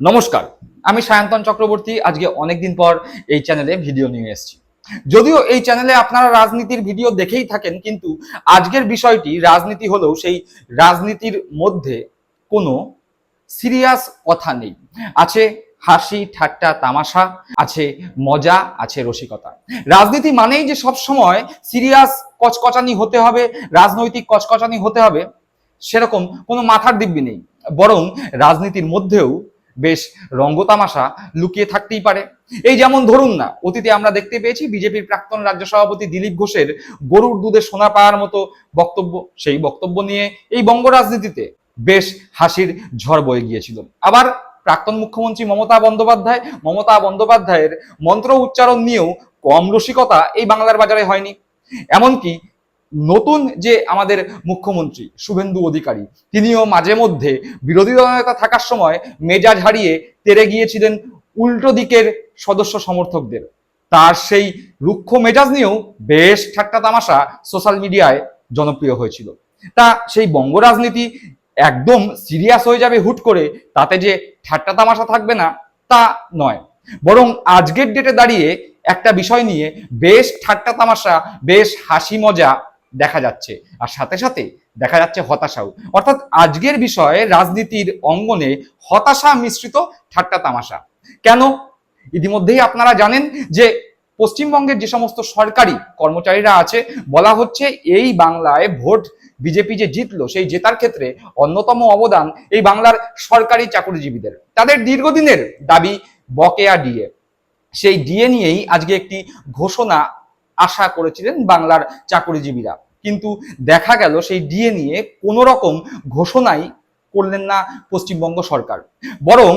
নমস্কার, আমি সায়ন্তন চক্রবর্তী। আজকে অনেকদিন পর এই চ্যানেলে ভিডিও নিয়ে এসেছি। যদিও এই চ্যানেলে আপনারা রাজনীতির ভিডিও দেখেই থাকেন, কিন্তু আজকের বিষয়টি রাজনীতি হলেও সেই রাজনীতির মধ্যে কোনো সিরিয়াস কথা নেই। আছে হাসি ঠাট্টা তামাশা, আছে মজা, আছে রসিকতা। রাজনীতি মানেই যে সব সময় সিরিয়াস কচকচানি হতে হবে, রাজনৈতিক কচকচানি হতে হবে, সেরকম কোনো মাথার দিব্যি নেই। বরং রাজনীতির মধ্যেও বেশ রঙ্গতামাশা লুকিয়ে থাকতেই পারে। এই যেমন ধরুন না, অতীতে আমরা দেখতে পেয়েছি বিজেপির প্রাক্তন রাজ্য সভাপতি দিলীপ ঘোষের গরুর দুধে সোনা পাওয়ার মতো বক্তব্য। সেই বক্তব্য নিয়ে এই বঙ্গ রাজনীতিতে বেশ হাসির ঝড় বয়ে গিয়েছিল। আবার প্রাক্তন মুখ্যমন্ত্রী মমতা বন্দ্যোপাধ্যায়ের মন্ত্র উচ্চারণ নিয়েও কম রসিকতা এই বাংলার বাজারে হয়নি। এমনকি নতুন যে আমাদের মুখ্যমন্ত্রী শুভেন্দু অধিকারী, তিনিও মাঝে মধ্যে বিরোধী দলনেতা থাকার সময় মেজাজ হারিয়ে তেড়ে গিয়েছিলেন উল্টো দিকের সদস্য সমর্থকদের। তার সেই রুক্ষ মেজাজ নিয়েও বেশ ঠাট্টা তামাশা সোশ্যাল মিডিয়ায় জনপ্রিয় হয়েছিল। তা সেই বঙ্গ রাজনীতি একদম সিরিয়াস হয়ে যাবে হুট করে, তাতে যে ঠাট্টা তামাশা থাকবে না তা নয়। বরং আজকের ডেটে দাঁড়িয়ে একটা বিষয় নিয়ে বেশ ঠাট্টা তামাশা, বেশ হাসি মজা দেখা যাচ্ছে, আর সাথে সাথে দেখা যাচ্ছে হতাশাও। অর্থাৎ আজকের বিষয়ে রাজনীতির অঙ্গনে হতাশা মিশ্রিত ঠাট্টা তামাশা। কেন? ইতিমধ্যেই আপনারা জানেন যে পশ্চিমবঙ্গের যে সমস্ত সরকারি কর্মচারীরা আছে, বলা হচ্ছে এই বাংলায় ভোট বিজেপি যে জিতলো, সেই জেতার ক্ষেত্রে অন্যতম অবদান এই বাংলার সরকারি চাকরিজীবীদের। তাদের দীর্ঘদিনের দাবি বকেয়া ডিএ, সেই ডিএ নিয়েই আজকে একটি ঘোষণা আশা করেছিলেন বাংলার চাকরিজীবীরা। কিন্তু দেখা গেল সেই ডিএ নিয়ে কোনো রকম ঘোষণাই করলেন না পশ্চিমবঙ্গ সরকার। বরং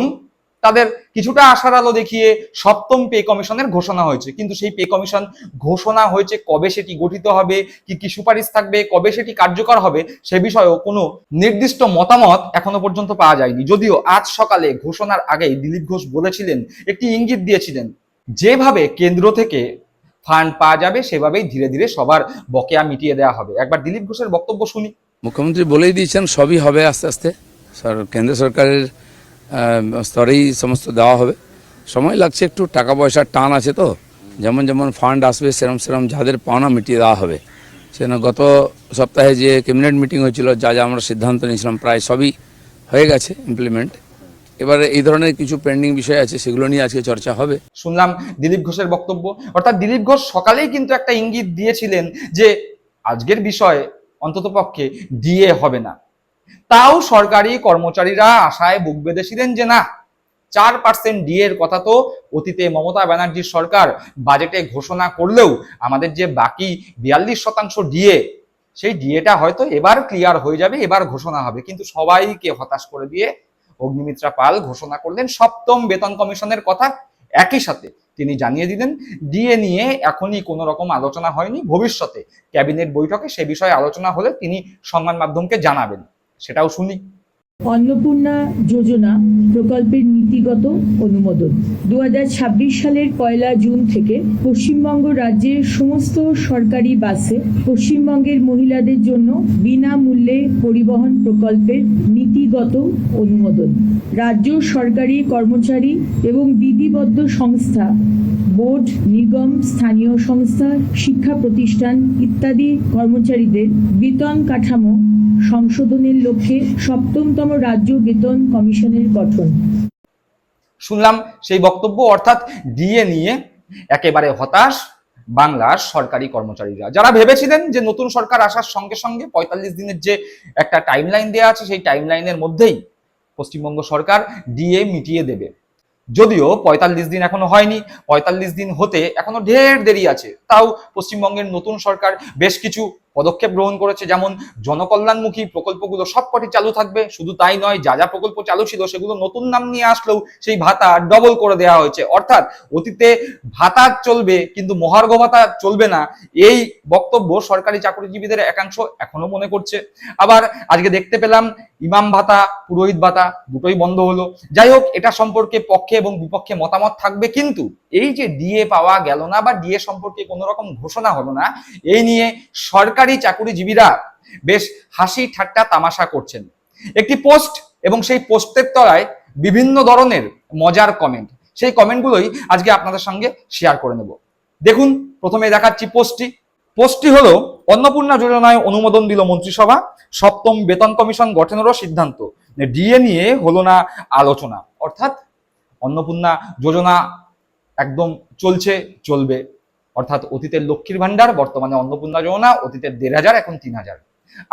তাদের কিছুটা আশার আলো দেখিয়ে সপ্তম পে কমিশনের ঘোষণা হয়েছে। কিন্তু সেই পে কমিশন ঘোষণা হয়েছে, কবে সেটি গঠিত হবে, কি কি সুপারিশ থাকবে, কবে সেটি কার্যকর হবে, সে বিষয়েও কোনো নির্দিষ্ট মতামত এখনো পর্যন্ত পাওয়া যায়নি। যদিও আজ সকালে ঘোষণার আগেই দিলীপ ঘোষ বলেছিলেন, একটি ইঙ্গিত দিয়েছিলেন, যেভাবে কেন্দ্র থেকে ফান্ড পাওয়া যাবে সেভাবেই ধীরে ধীরে সবার বকেয়া মিটিয়ে দেওয়া হবে। একবার দিলীপ ঘোষের বক্তব্য শুনি। মুখ্যমন্ত্রী বলেই দিয়েছেন সবই হবে আস্তে আস্তে, কেন্দ্র সরকারের স্তরেই সমস্ত দেওয়া হবে। সময় লাগছে একটু, টাকা পয়সার টান আছে, তো যেমন যেমন ফান্ড আসবে সেরম সেরম যাদের পাওনা মিটিয়ে দেওয়া হবে। সেজন্য গত সপ্তাহে যে ক্যাবিনেট মিটিং হয়েছিল, যা যা আমরা সিদ্ধান্ত নিয়েছিলাম প্রায় সবই হয়ে গেছে ইমপ্লিমেন্ট। এবারে এই ধরনের কিছু পেন্ডিং বিষয় আছে, সেগুলো নিয়ে আজকে চর্চা হবে। শুনলাম দিলীপ ঘোষের বক্তব্য। অর্থাৎ দিলীপ ঘোষ সকালেই কিন্তু একটা ইঙ্গিত দিয়েছিলেন যে আজকের বিষয়ে অন্ততপক্ষে ডিএ হবে না। তাও সরকারি কর্মচারীরা আশায় বুক বেঁধেছিলেন যে না, 4% ডিএ এর কথা তো অতীতে মমতা ব্যানার্জির সরকার বাজেটে ঘোষণা করলেও আমাদের যে বাকি 42% ডিএ, সেই ডিএটা হয়তো এবার ক্লিয়ার হয়ে যাবে, এবার ঘোষণা হবে। কিন্তু সবাইকে হতাশ করে দিয়ে অগ্নিমিত্রা পাল ঘোষণা করলেন সপ্তম বেতন কমিশনের কথা। একই সাথে তিনি জানিয়ে দিলেন ডিএ নিয়ে এখনই কোনো রকম আলোচনা হয়নি, ভবিষ্যতে ক্যাবিনেট বৈঠকে সে বিষয়ে আলোচনা হলে তিনি সংবাদ মাধ্যমকে জানাবেন। সেটাও শুনি। অন্নপূর্ণা যোজনা প্রকল্পের নীতিগত অনুমোদন 2026 সালের 1 জুন থেকে পশ্চিমবঙ্গ রাজ্যের সমস্ত সরকারি বাসে পশ্চিমবঙ্গের মহিলাদের জন্য বিনামূল্যে পরিবহন প্রকল্পের নীতিগত অনুমোদন। রাজ্য সরকারি কর্মচারী এবং বিধিবদ্ধ সংস্থা, বোর্ড, নিগম, স্থানীয় সংস্থা, শিক্ষা প্রতিষ্ঠান ইত্যাদি কর্মচারীদের বেতন কাঠামো সংশোধনের লক্ষ্যে সপ্তমতম রাজ্য বেতন কমিশনের গঠন। শুনলাম সেই বক্তব্য। অর্থাৎ ডিএ নিয়ে একেবারে হতাশ বাংলার সরকারি কর্মচারীরা, যারা ভেবেছিলেন যে নতুন সরকার আসার সঙ্গে সঙ্গে 45 দিনের যে একটা টাইমলাইন দেওয়া আছে, সেই টাইমলাইনের মধ্যেই পশ্চিমবঙ্গ সরকার ডিএ মিটিয়ে দেবে। যদিও 45 দিন এখনো হয়নি, 45 দিন হতে এখনো ঢের দেরি আছে। তাও পশ্চিমবঙ্গের নতুন সরকার বেশ কিছু পদক্ষেপ গ্রহণ করেছে, যেমন জনকল্যাণমুখী প্রকল্পগুলো সবকটি চালু থাকবে। শুধু তাই নয়, যা যা প্রকল্প চালু ছিল সেগুলো নতুন নাম নিয়ে আসলেও সেই ভাতা ডবল করে দেওয়া হয়েছে। অর্থাৎ অতীতে ভাতা চলবে কিন্তু মহার্ঘ ভাতা চলবে না, এই বক্তব্য সরকারি চাকরিজীবীদের একাংশ এখনো মনে করছে। আবার আজকে দেখতে পেলাম ইমাম ভাতা, পুরোহিত ভাতা দুটোই বন্ধ হলো। যাই হোক, এটা সম্পর্কে পক্ষে এবং বিপক্ষে মতামত থাকবে, কিন্তু এই যে ডিএ পাওয়া গেল না বা ডিএ সম্পর্কে কোনো রকম ঘোষণা হলো না, এই নিয়ে সরকারি চাকরিজীবীরা বেশ হাসি ঠাট্টা তামাশা করছেন। একটি পোস্ট এবং সেই পোস্টের তলায় বিভিন্ন ধরনের মজার কমেন্ট, সেই কমেন্টগুলোই আজকে আপনাদের সঙ্গে শেয়ার করে নেব। দেখুন, প্রথমে দেখাচ্ছি পোস্টটি হলো, অন্নপূর্ণা যোজনায় অনুমোদন দিল মন্ত্রিসভা, সপ্তম বেতন কমিশন গঠনেরও সিদ্ধান্ত, ডিএ নিয়ে হলো না আলোচনা। অর্থাৎ অন্নপূর্ণা যোজনা একদম চলবে, অর্থাৎ অতীতের লক্ষ্মীর ভান্ডার, বর্তমানে অন্নপূর্ণা যোজনা, অতীতের 1,500 এখন 3,000।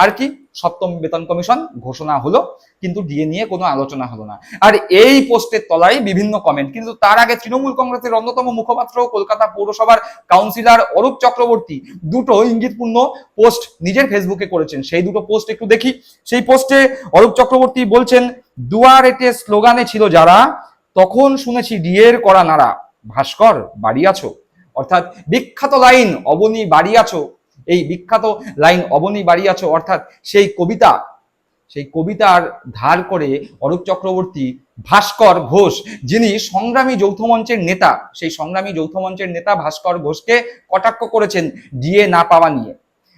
আর কি, সপ্তম বেতন কমিশন ঘোষণা হলো, কিন্তু ডিএ নিয়ে কোনো আলোচনা হলো না। আর এই পোস্টের তলায় বিভিন্ন কমেন্ট। কিন্তু তার আগে তৃণমূল কংগ্রেসের অন্যতম মুখপাত্র কলকাতা পৌরসভার কাউন্সিলর অরূপ চক্রবর্তী দুটো ইঙ্গিতপূর্ণ পোস্ট নিজের ফেসবুকে করেছেন। সেই দুটো পোস্ট একটু দেখি। সেই পোস্টে অরূপ চক্রবর্তী বলছেন, দুয়ারেতে স্লোগানে ছিল যারা, তখন শুনেছি ডিএর করা নাড়া, ভাস্কর বাড়ি আছো। অর্থাৎ বিখ্যাত লাইন অবনী বাড়ি আছো, এই বিখ্যাত লাইন অবনী বাড়ি আছো অর্থাৎ সেই কবিতার ধার করে অরূপ চক্রবর্তী ভাস্কর ঘোষ, যিনি সংগ্রামী যৌথ মঞ্চের নেতা, সেই সংগ্রামী যৌথ মঞ্চের নেতা ভাস্কর ঘোষকে কটাক্ষ করেছেন ডিএ না পাওয়া নিয়ে।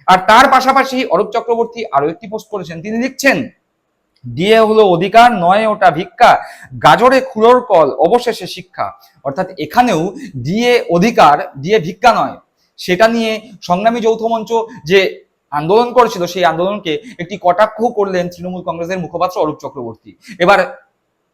আর তার পাশাপাশি অরূপ চক্রবর্তী আরো একটি পোস্ট করেছেন। তিনি লিখছেন, ডিএ হলো অধিকার নয় ওটা ভিক্ষা, গাজরে খুলোর কল অবশেষে শিক্ষা। অর্থাৎ এখানেও ডিএ অধিকার, ডিএ ভিক্ষা নয়। সেটা নিয়ে সংগ্রামী যৌথ মঞ্চ যে আন্দোলন করেছিল, সেই আন্দোলনকে একটি কটাক্ষ করলেন তৃণমূল কংগ্রেসের মুখপাত্র অরূপ চক্রবর্তী। এবার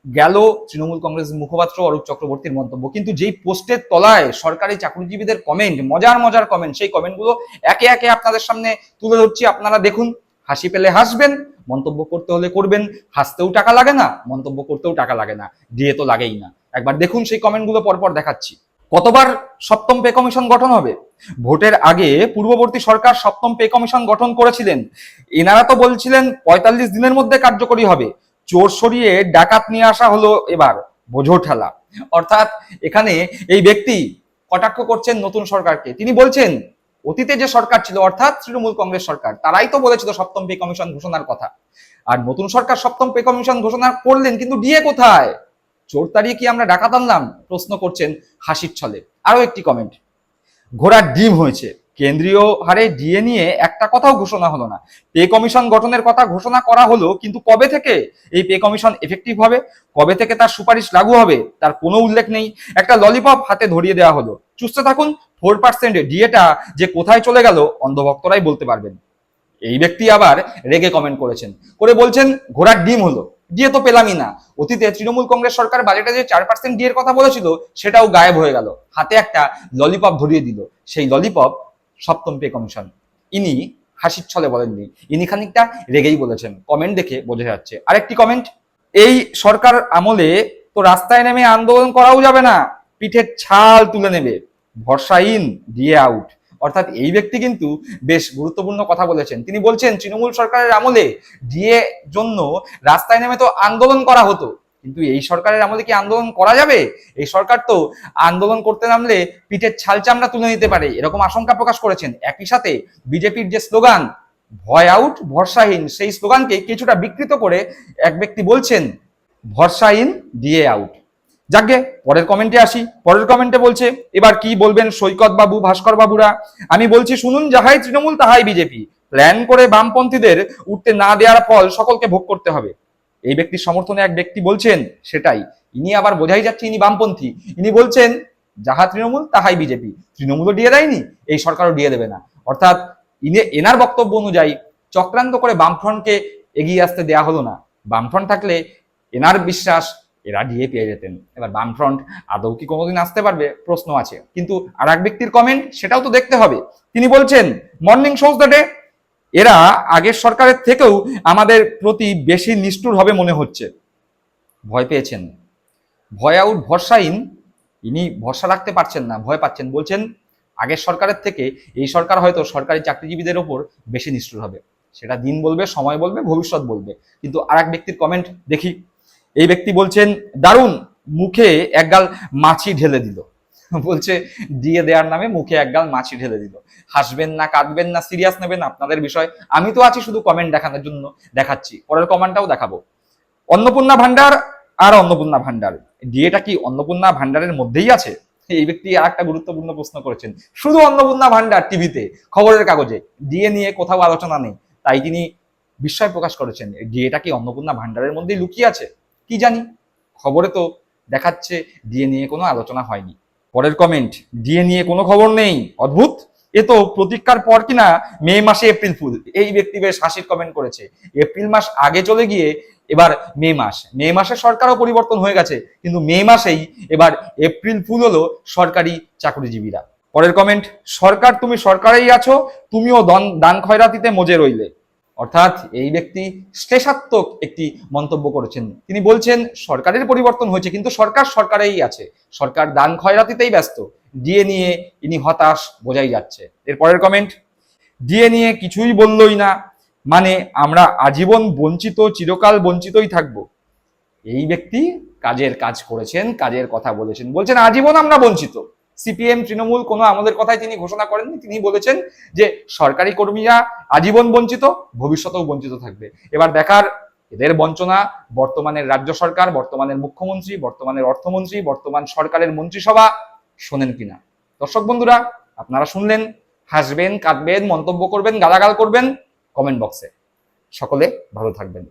গেল তৃণমূল কংগ্রেস মুখপাত্র অরূপ চক্রবর্তীর মন্তব্য, কিন্তু যেই পোস্টের তলায় সরকারি চাকরিজীবীদের কমেন্ট, মজার কমেন্ট, সেই কমেন্টগুলো একে একে আপনাদের সামনে তুলে ধরছি। আপনারা দেখুন, হাসি পেলে হাসবেন, মন্তব্য করতে হলে করবেন। হাসতেও টাকা লাগে না, মন্তব্য করতেও টাকা লাগে না, দিয়ে তো লাগেই না। একবার দেখুন সেই কমেন্টগুলো পরপর দেখাচ্ছি। কতবার সপ্তম পে কমিশন গঠন হবে? ভোটের আগে পূর্ববর্তী সরকার সপ্তম পে কমিশন গঠন করেছিলেন, এনারা তো বলছিলেন 45 দিনের মধ্যে কার্যকরী হবে। চোর সরিয়ে ডাকাত নিয়ে আসা হলো এবার, বোঝো ঠেলা। অর্থাৎ এখানে এই ব্যক্তি কটাক্ষ করছেন নতুন সরকারকে। তিনি বলছেন, অতীতে যে সরকার ছিল অর্থাৎ তৃণমূল কংগ্রেস সরকার, তারাই তো বলেছিল সপ্তম পে কমিশন ঘোষণার কথা। আর নতুন সরকার সপ্তম পে কমিশন ঘোষণা করলেন, কিন্তু ডিএ কোথায়? চোর তাড়িয়ে কি আমরা ডাকাত আনলাম? প্রশ্ন করছেন হাসির ছলে। আরো একটি কমেন্ট, ঘোড়ার ডিম হয়েছে, কেন্দ্রীয় হারে ডিএ নিয়ে একটা কথাও ঘোষণা হলো না। পে কমিশন গঠনের কথা ঘোষণা করা হলো, কিন্তু কবে থেকে এই পে কমিশন এফেক্টিভ হবে, কবে থেকে তার সুপারিশ লাগু হবে, তার কোনো উল্লেখ নেই। একটা ললিপপ হাতে ধরিয়ে দেওয়া হলো, চুষতে থাকুন। 4% ডিএটা যে কোথায় চলে গেল অন্ধভক্তরাই বলতে পারবেন। এই ব্যক্তি আবার রেগে কমেন্ট করেছেন, করে বলছেন ঘোড়ার ডিম হলো, ডিএ তো পেলামই না। অতীতে তৃণমূল কংগ্রেস সরকার বাজেটে যে 4% ডিএর কথা বলেছিল, সেটাও গায়েব হয়ে গেল। হাতে একটা ললিপপ ধরিয়ে দিল, সেই ললিপপ সপ্তম পে কমিশন। ইনি হাসির ছলে বলেননি, ইনি খানিকটা রেগেই বলেছেন। কমেন্ট দেখে বোঝা যাচ্ছে। আরেকটি কমেন্ট, এই সরকার আমলে তো রাস্তায় নেমে আন্দোলন করাও যাবে না, পিঠের ছাল তুলে নেবে, ভরসাহীন ডিএ আউট। অর্থাৎ এই ব্যক্তি কিন্তু বেশ গুরুত্বপূর্ণ কথা বলেছেন। তিনি বলছেন, তৃণমূল সরকারের আমলে ডিএ জন্য রাস্তায় নেমে তো আন্দোলন করা হতো, কিন্তু এই সরকারের আমলে কি আন্দোলন করা যাবে? এই সরকার তো আন্দোলন করতে নামলে পিঠের ছাল চামড়া তুলে নিতে পারে, এরকম আশঙ্কা প্রকাশ করেছেন। একই সাথে বিজেপির যে স্লোগান ভয় আউট ভরসাহীন, সেই স্লোগানকে কিছুটা বিকৃত করে এক ব্যক্তি বলছেন ভরসাহীন ডিএ আউট। যাকে পরের কমেন্টে আসি। পরের কমেন্টে বলছে, এবার কি বলবেন সৈকত বাবু, ভাস্কর বাবুরা? আমি বলছি শুনুন, যাহাই তৃণমূল তাহাই বিজেপি, প্ল্যান করে বামপন্থীদের উঠতে না দেওয়ার ফল সকলকে ভোগ করতে হবে। এই ব্যক্তির সমর্থনে এক ব্যক্তি বলছেন সেটাই। ইনি আবার বোঝাই যাচ্ছে ইনি বামপন্থী। ইনি বলছেন যাহা তৃণমূল তাহাই বিজেপি, তৃণমূলও দিয়ে দেয়নি, এই সরকারও দিয়ে দেবে না। অর্থাৎ এনার বক্তব্য অনুযায়ী চক্রান্ত করে বামফ্রন্টকে এগিয়ে আসতে দেয়া হলো না। বামফ্রন্ট থাকলে এনার বিশ্বাস এরা ডিএ পেয়ে যেতেন। এবার বামফ্রন্ট আদৌ কি কোনোদিন আসতে পারবে, প্রশ্ন আছে। কিন্তু আর এক ব্যক্তির কমেন্ট, সেটাও তো দেখতে হবে। তিনি বলছেন, মর্নিং শোজ দ্য ডে, এরা আগের সরকারের থেকেও আমাদের প্রতি বেশি নিষ্ঠুর হবে মনে হচ্ছে। ভয় পেয়েছেন, ভয় আউট ভরসাহীন। ইনি ভরসা রাখতে পারছেন না, ভয় পাচ্ছেন। বলছেন আগের সরকারের থেকে এই সরকার হয়তো সরকারি চাকরিজীবীদের ওপর বেশি নিষ্ঠুর হবে। সেটা দিন বলবে, সময় বলবে, ভবিষ্যৎ বলবে। কিন্তু আর এক ব্যক্তির কমেন্ট দেখি। এই ব্যক্তি বলছেন, দারুণ, মুখে একগাল মাছি ঢেলে দিল। বলছে দিয়ে দেওয়ার নামে মুখে একগাল মাছি ঢেলে দিল। হাসবেন না, কাঁদবেন না, সিরিয়াস নেবেন আপনাদের বিষয়। আমি তো আছি শুধু কমেন্ট দেখানোর জন্য, দেখাচ্ছি। পরের কমেন্টটাও দেখাবো। অন্নপূর্ণা ভান্ডার আর অন্নপূর্ণা ভান্ডার, ডিএটা কি অন্নপূর্ণা ভান্ডারের মধ্যেই আছে? এই ব্যক্তি আর একটা গুরুত্বপূর্ণ প্রশ্ন করেছেন। শুধু অন্নপূর্ণা ভান্ডার টিভিতে, খবরের কাগজে, ডিএ নিয়ে কোথাও আলোচনা নেই। তাই তিনি বিস্ময় প্রকাশ করেছেন, ডিএটা কি অন্নপূর্ণা ভান্ডারের মধ্যেই লুকিয়ে আছে? কি জানি। খবরে তো দেখাচ্ছে ডিএ নিয়ে কোনো আলোচনা হয়নি। পরের কমেন্ট, ডিএ নিয়ে কোনো খবর নেই, অদ্ভুত। এ তো প্রতীক্ষার পর কিনা মে মাসে এপ্রিল ফুল। এই ব্যক্তি বেশ হাসির কমেন্ট করেছে। এপ্রিল মাস আগে চলে গিয়ে এবার মে মাসে সরকারও পরিবর্তন হয়ে গেছে, কিন্তু মে মাসেই এবার এপ্রিল ফুল হলো সরকারি চাকরিজীবীরা। পরের কমেন্ট, সরকার তুমি সরকারেই আছো, তুমিও দান খয়রাতিতে মজে রইলে। অর্থাৎ এই ব্যক্তি শ্লেষাত্মক একটি মন্তব্য করেছেন। তিনি বলছেন সরকারের পরিবর্তন হয়েছে কিন্তু সরকার সরকারেই আছে, সরকার দান খয়রাতিতেই ব্যস্ত, ডিএ নিয়ে ইনি হতাশ, বোঝাই যাচ্ছে। এরপরের কমেন্ট, ডিএ নিয়ে কিছুই বললই না, মানে আমরা আজীবন বঞ্চিত, চিরকাল বঞ্চিতই থাকবো। এই ব্যক্তি কাজের কাজ করেছেন, কাজের কথা বলেছেন, বলছেন আজীবন আমরা বঞ্চিত। সিপিএম তৃণমূল কোনো আমাদের কথাই তিনি ঘোষণা করেননি, তিনি বলেছেন যে সরকারি কর্মীরা আজীবন বঞ্চিত, ভবিষ্যতেও বঞ্চিত থাকবে। এবার দেখার এদের বঞ্চনা বর্তমানের রাজ্য সরকার, বর্তমানের মুখ্যমন্ত্রী, বর্তমানের অর্থমন্ত্রী, বর্তমান সরকারের মন্ত্রিসভা শোনেন কিনা। দর্শক বন্ধুরা, আপনারা শুনলেন, হাসবেন, কাঁদবেন, মন্তব্য করবেন, গালাগাল করবেন কমেন্ট বক্সে। সকলে ভালো থাকবেন।